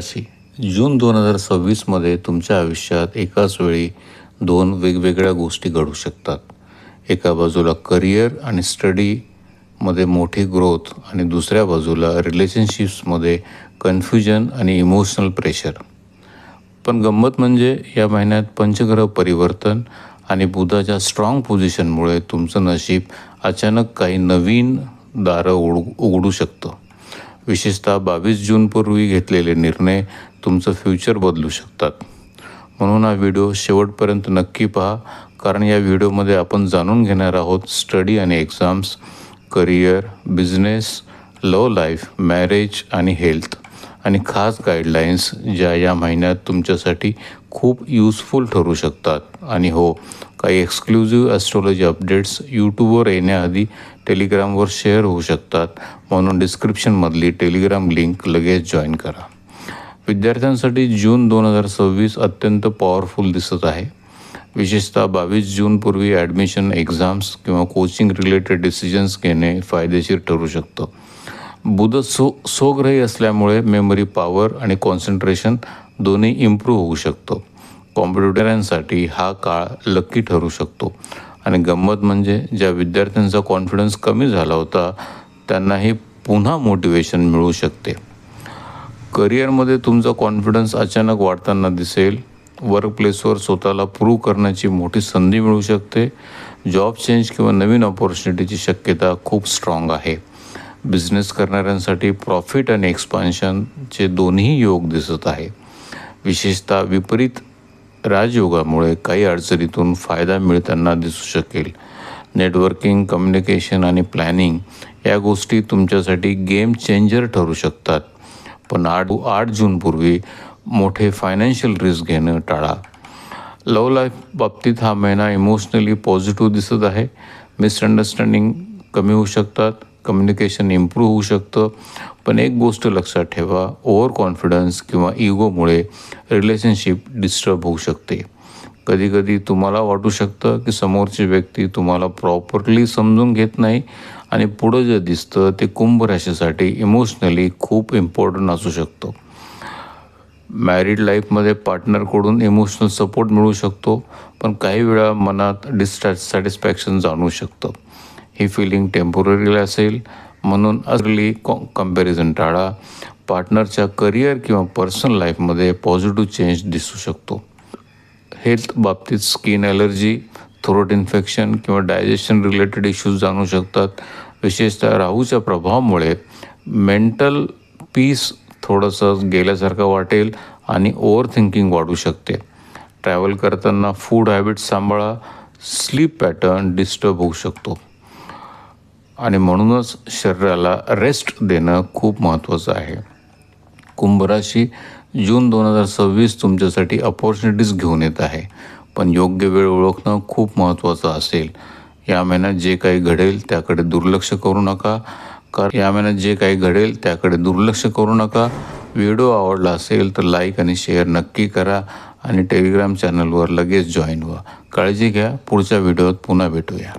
राशी जून 2026मध्ये तुमच्या आयुष्यात एकाच वेळी दोन वेगवेगळ्या गोष्टी घडू शकतात. एका बाजूला करिअर आणि स्टडीमध्ये मोठी ग्रोथ आणि दुसऱ्या बाजूला रिलेशनशिप्समध्ये कन्फ्युजन आणि इमोशनल प्रेशर. पण गंमत म्हणजे या महिन्यात पंचग्रह परिवर्तन आणि बुधाच्या स्ट्रॉंग पोझिशनमुळे तुमचं नशीब अचानक काही नवीन दारं उघडू शकतं. विशेषतः 22 जूनपूर्वी घेतलेले निर्णय तुमचं फ्युचर बदलू शकतात. म्हणून हा व्हिडिओ शेवटपर्यंत नक्की पहा, कारण या व्हिडिओमध्ये आपण जाणून घेणार आहोत स्टडी आणि exams, career, business, love life, marriage आणि हेल्थ आणि खास गाईडलाईन्स ज्या या महिन्यात तुमच्यासाठी खूप युजफुल ठरू शकतात. आणि हो, काही एक्सक्लुझिव्ह ॲस्ट्रॉलॉजी अपडेट्स यूट्यूबवर येण्याआधी टेलिग्रामवर शेअर होऊ शकतात, म्हणून डिस्क्रिप्शनमधली टेलिग्राम लिंक लगेच जॉईन करा. विद्यार्थ्यांसाठी जून 2026 अत्यंत पॉवरफुल दिसत आहे. विशेषतः 22 जूनपूर्वी ॲडमिशन, एक्झाम्स किंवा कोचिंग रिलेटेड डिसिजन्स घेणे फायदेशीर ठरू शकतं. बुध स्वग्रही असल्यामुळे मेमरी पॉवर आणि कॉन्सन्ट्रेशन दोन्ही इम्प्रूव्ह होऊ शकतं. कॉम्पिटिटरांसाठी हा काळ लकी ठरू शकतो. आणि गंमत म्हणजे ज्या विद्यार्थ्यांचा कॉन्फिडन्स कमी झाला होता त्यांनाही पुन्हा मोटिवेशन मिळू शकते. करिअरमध्ये तुमचा कॉन्फिडन्स अचानक वाढताना दिसेल. वर्कप्लेसवर स्वतःला प्रूव्ह करण्याची मोठी संधी मिळू शकते. जॉब चेंज किंवा नवीन ऑपॉर्च्युनिटीची शक्यता खूप स्ट्रॉंग आहे. बिझनेस करणाऱ्यांसाठी प्रॉफिट आणि एक्सपान्शनचे दोन्ही योग दिसत आहे. विशेषतः विपरीत राजयोगामुळे काही अडचणीतून फायदा मिळताना दिसू शकेल. नेटवर्किंग, कम्युनिकेशन आणि प्लॅनिंग या गोष्टी तुमच्यासाठी गेम चेंजर ठरू शकतात. पण 8 जूनपूर्वी मोठे फायनान्शियल रिस्क घेणं टाळा. लव्ह लाईफ बाबतीत हा महिना इमोशनली पॉझिटिव्ह दिसत आहे. मिसअंडरस्टँडिंग कमी होऊ शकतात, कम्युनिकेशन इम्प्रूव्ह होऊ शकतं. पण एक गोष्ट लक्षात ठेवा, ओव्हर कॉन्फिडन्स किंवा इगोमुळे रिलेशनशिप डिस्टर्ब होऊ शकते. कधीकधी तुम्हाला वाटू शकतं की समोरची व्यक्ती तुम्हाला प्रॉपरली समजून घेत नाही आणि पुढं जे दिसतं ते कुंभ राशीसाठी इमोशनली खूप इम्पॉर्टंट असू शकतं. मॅरिड लाईफमध्ये पार्टनरकडून इमोशनल सपोर्ट मिळू शकतो, पण काही वेळा मनात डिससॅटिस्फॅक्शन जाणवू शकतं. ही फिलिंग टेम्पोररी असेल, म्हणून अर्ली कंपॅरिझन टाळा. पार्टनरच्या करिअर किंवा पर्सनल लाईफमध्ये पॉझिटिव्ह चेंज दिसू शकतो. हेल्थ बाबतीत स्किन ॲलर्जी, थ्रोट इन्फेक्शन किंवा डायजेशन रिलेटेड इश्यूज जाणवू शकतात. विशेषतः राहूच्या प्रभावामुळे मेंटल पीस थोडंसं गेल्यासारखं वाटेल आणि ओव्हर थिंकिंग वाढू शकते. ट्रॅव्हल करताना फूड हॅबिट्स सांभाळा. स्लीप पॅटर्न डिस्टर्ब होऊ शकतो आणि म्हणूनच शरीराला रेस्ट देणं खूप महत्त्वाचं आहे. कुंभ राशी जून 2026 तुमच्यासाठी अपॉर्च्युनिटीज घेऊन येत आहे, पण योग्य वेळ ओळखणं खूप महत्त्वाचं असेल. या महिन्यात जे काही घडेल त्याकडे दुर्लक्ष करू नका. व्हिडिओ आवडला असेल तर लाईक आणि शेअर नक्की करा आणि टेलिग्राम चॅनलवर लगेच जॉईन व्हा. काळजी घ्या. पुढच्या व्हिडिओत पुन्हा भेटूया.